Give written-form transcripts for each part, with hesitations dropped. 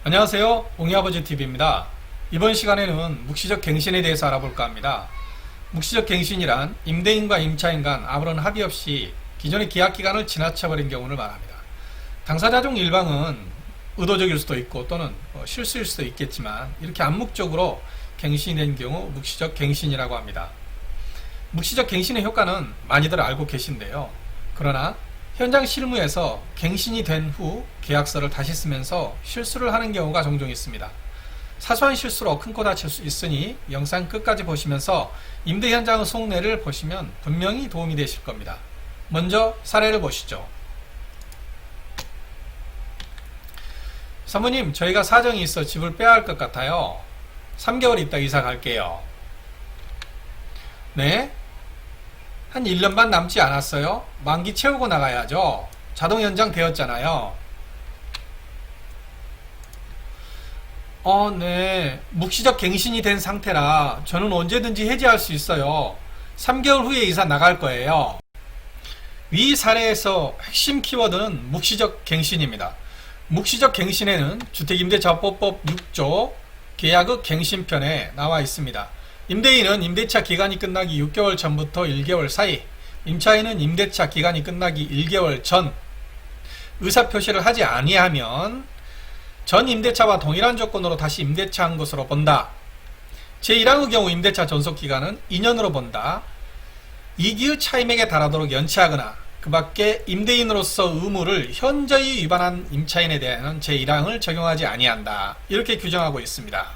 안녕하세요, 옹이아버지TV입니다. 이번 시간에는 묵시적 갱신에 대해서 알아볼까 합니다. 묵시적 갱신이란 임대인과 임차인 간 아무런 합의 없이 기존의 계약기간을 지나쳐버린 경우를 말합니다. 당사자 중 일방은 의도적일 수도 있고 또는 실수일 수도 있겠지만 이렇게 암묵적으로 갱신된 경우 묵시적 갱신이라고 합니다. 묵시적 갱신의 효과는 많이들 알고 계신데요. 그러나 현장 실무에서 갱신이 된 후 계약서를 다시 쓰면서 실수를 하는 경우가 종종 있습니다. 사소한 실수로 큰 코 다칠 수 있으니 영상 끝까지 보시면서 임대 현장의 속내를 보시면 분명히 도움이 되실 겁니다. 먼저 사례를 보시죠. 사모님, 저희가 사정이 있어 집을 빼야 할 것 같아요. 3개월 있다 이사 갈게요. 네? 한 1년 반 남지 않았어요? 만기 채우고 나가야죠. 자동 연장 되었잖아요. 네. 묵시적 갱신이 된 상태라 저는 언제든지 해지할 수 있어요. 3개월 후에 이사 나갈 거예요. 위 사례에서 핵심 키워드는 묵시적 갱신입니다. 묵시적 갱신에는 주택임대차보호법 6조 계약의 갱신편에 나와 있습니다. 임대인은 임대차 기간이 끝나기 6개월 전부터 1개월 사이, 임차인은 임대차 기간이 끝나기 1개월 전 의사표시를 하지 아니하면 전 임대차와 동일한 조건으로 다시 임대차한 것으로 본다. 제1항의 경우 임대차 존속기간은 2년으로 본다. 이기의 차임액에 달하도록 연체하거나 그 밖에 임대인으로서 의무를 현저히 위반한 임차인에 대한 제1항을 적용하지 아니한다. 이렇게 규정하고 있습니다.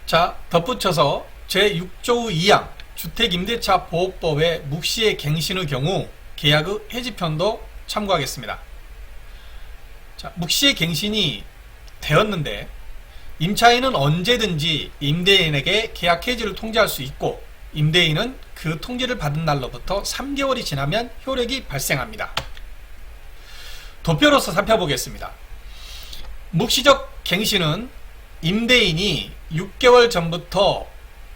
자, 덧붙여서 제6조 2항 주택임대차보호법의 묵시의 갱신의 경우 계약의 해지편도 참고하겠습니다. 자, 묵시의 갱신이 되었는데 임차인은 언제든지 임대인에게 계약 해지를 통지할 수 있고 임대인은 그 통지를 받은 날로부터 3개월이 지나면 효력이 발생합니다. 도표로서 살펴보겠습니다. 묵시적 갱신은 임대인이 6개월 전부터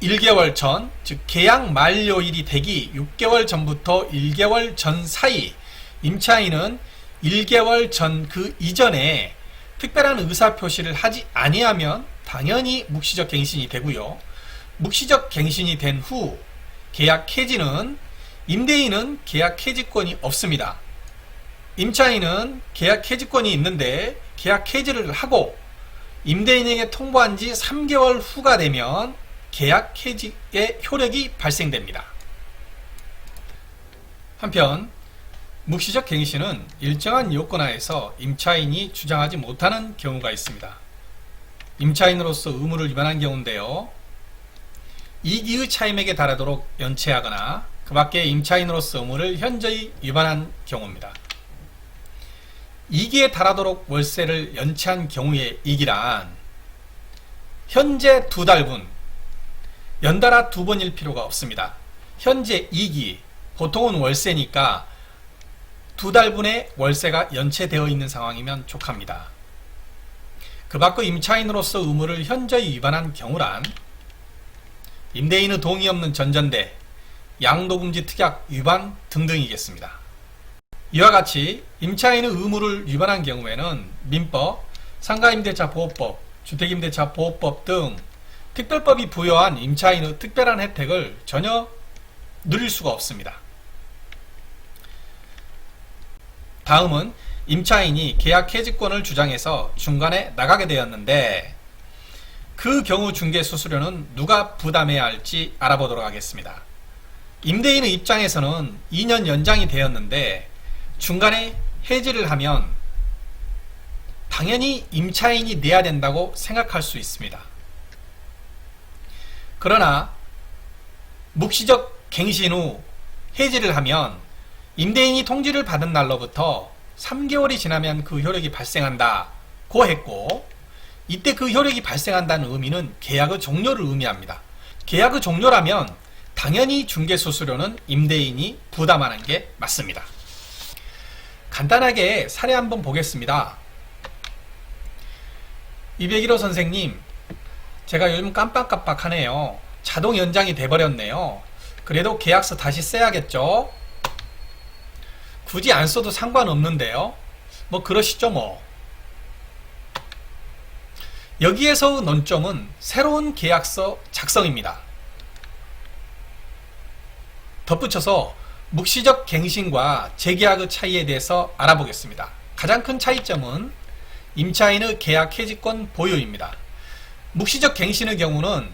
1개월 전, 즉 계약 만료일이 되기 6개월 전부터 1개월 전 사이 임차인은 1개월 전 그 이전에 특별한 의사표시를 하지 아니하면 당연히 묵시적 갱신이 되고요. 묵시적 갱신이 된 후 계약 해지는 임대인은 계약 해지권이 없습니다. 임차인은 계약 해지권이 있는데 계약 해지를 하고 임대인에게 통보한 지 3개월 후가 되면 계약 해지의 효력이 발생됩니다. 한편 묵시적 갱신은 일정한 요건 하에서 임차인이 주장하지 못하는 경우가 있습니다. 임차인으로서 의무를 위반한 경우인데요. 이기의 차임액에 달하도록 연체하거나 그 밖에 임차인으로서 의무를 현저히 위반한 경우입니다. 2기에 달하도록 월세를 연체한 경우의 이기란 현재 2달분 연달아 2번일 필요가 없습니다. 현재 2기 보통은 월세니까 2달분의 월세가 연체되어 있는 상황이면 족합니다. 그 밖의 임차인으로서 의무를 현저히 위반한 경우란 임대인의 동의 없는 전전대, 양도금지 특약 위반 등등이겠습니다. 이와 같이 임차인의 의무를 위반한 경우에는 민법, 상가임대차보호법, 주택임대차보호법 등 특별법이 부여한 임차인의 특별한 혜택을 전혀 누릴 수가 없습니다. 다음은 임차인이 계약 해지권을 주장해서 중간에 나가게 되었는데 그 경우 중개수수료는 누가 부담해야 할지 알아보도록 하겠습니다. 임대인의 입장에서는 2년 연장이 되었는데 중간에 해지를 하면 당연히 임차인이 내야 된다고 생각할 수 있습니다. 그러나 묵시적 갱신 후 해지를 하면 임대인이 통지를 받은 날로부터 3개월이 지나면 그 효력이 발생한다고 했고 이때 그 효력이 발생한다는 의미는 계약의 종료를 의미합니다. 계약의 종료라면 당연히 중개수수료는 임대인이 부담하는 게 맞습니다. 간단하게 사례 한번 보겠습니다. 201호 선생님, 제가 요즘 깜빡깜빡하네요. 자동 연장이 돼버렸네요. 그래도 계약서 다시 써야겠죠? 굳이 안 써도 상관없는데요. 뭐 그러시죠 뭐. 여기에서 논점은 새로운 계약서 작성입니다. 덧붙여서 묵시적 갱신과 재계약의 차이에 대해서 알아보겠습니다. 가장 큰 차이점은 임차인의 계약 해지권 보유입니다. 묵시적 갱신의 경우는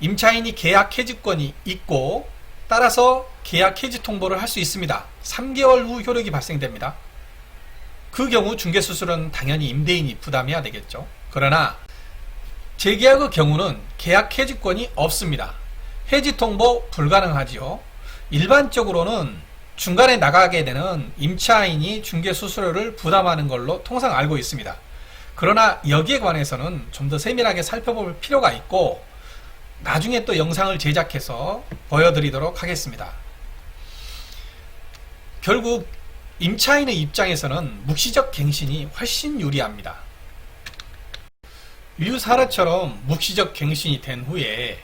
임차인이 계약 해지권이 있고 따라서 계약 해지 통보를 할 수 있습니다. 3개월 후 효력이 발생됩니다. 그 경우 중개수수료는 당연히 임대인이 부담해야 되겠죠. 그러나 재계약의 경우는 계약 해지권이 없습니다. 해지 통보 불가능하지요. 일반적으로는 중간에 나가게 되는 임차인이 중개수수료를 부담하는 걸로 통상 알고 있습니다. 그러나 여기에 관해서는 좀 더 세밀하게 살펴볼 필요가 있고 나중에 또 영상을 제작해서 보여드리도록 하겠습니다. 결국 임차인의 입장에서는 묵시적 갱신이 훨씬 유리합니다. 위 사례처럼 묵시적 갱신이 된 후에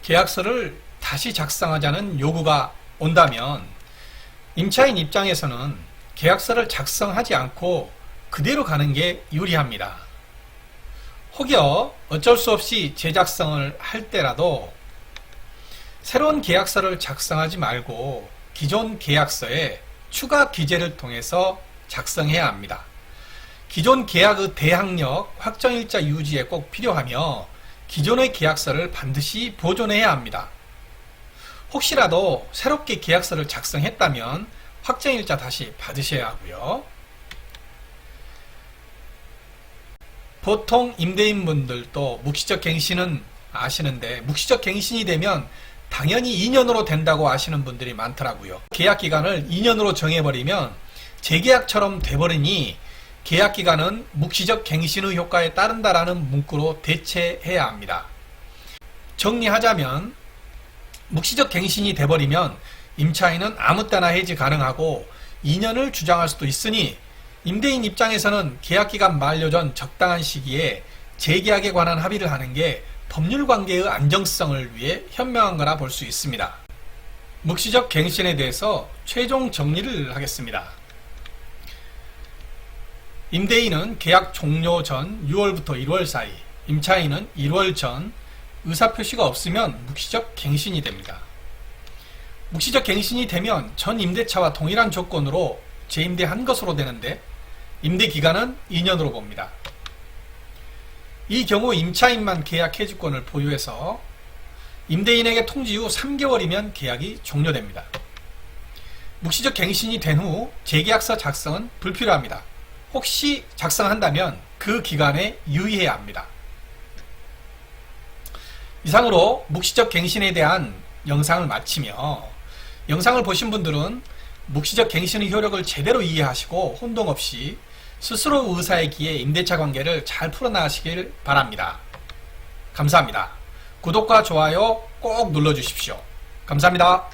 계약서를 다시 작성하자는 요구가 온다면 임차인 입장에서는 계약서를 작성하지 않고 그대로 가는 게 유리합니다. 혹여 어쩔 수 없이 재작성을 할 때라도 새로운 계약서를 작성하지 말고 기존 계약서에 추가 기재를 통해서 작성해야 합니다. 기존 계약의 대항력, 확정일자 유지에 꼭 필요하며 기존의 계약서를 반드시 보존해야 합니다. 혹시라도 새롭게 계약서를 작성했다면 확정일자 다시 받으셔야 하고요. 보통 임대인분들도 묵시적 갱신은 아시는데 묵시적 갱신이 되면 당연히 2년으로 된다고 아시는 분들이 많더라고요. 계약기간을 2년으로 정해버리면 재계약처럼 돼버리니 계약기간은 묵시적 갱신의 효과에 따른다라는 문구로 대체해야 합니다. 정리하자면 묵시적 갱신이 돼버리면 임차인은 아무 때나 해지 가능하고 2년을 주장할 수도 있으니 임대인 입장에서는 계약기간 만료 전 적당한 시기에 재계약에 관한 합의를 하는 게 법률관계의 안정성을 위해 현명한 거라 볼 수 있습니다. 묵시적 갱신에 대해서 최종 정리를 하겠습니다. 임대인은 계약 종료 전 6월부터 1월 사이, 임차인은 1월 전 의사표시가 없으면 묵시적 갱신이 됩니다. 묵시적 갱신이 되면 전 임대차와 동일한 조건으로 재임대한 것으로 되는데 임대기간은 2년으로 봅니다. 이 경우 임차인만 계약 해지권을 보유해서 임대인에게 통지 후 3개월이면 계약이 종료됩니다. 묵시적 갱신이 된 후 재계약서 작성은 불필요합니다. 혹시 작성한다면 그 기간에 유의해야 합니다. 이상으로 묵시적 갱신에 대한 영상을 마치며 영상을 보신 분들은 묵시적 갱신의 효력을 제대로 이해하시고 혼동 없이 스스로 의사에 기해 임대차 관계를 잘 풀어나가시길 바랍니다. 감사합니다. 구독과 좋아요 꼭 눌러주십시오. 감사합니다.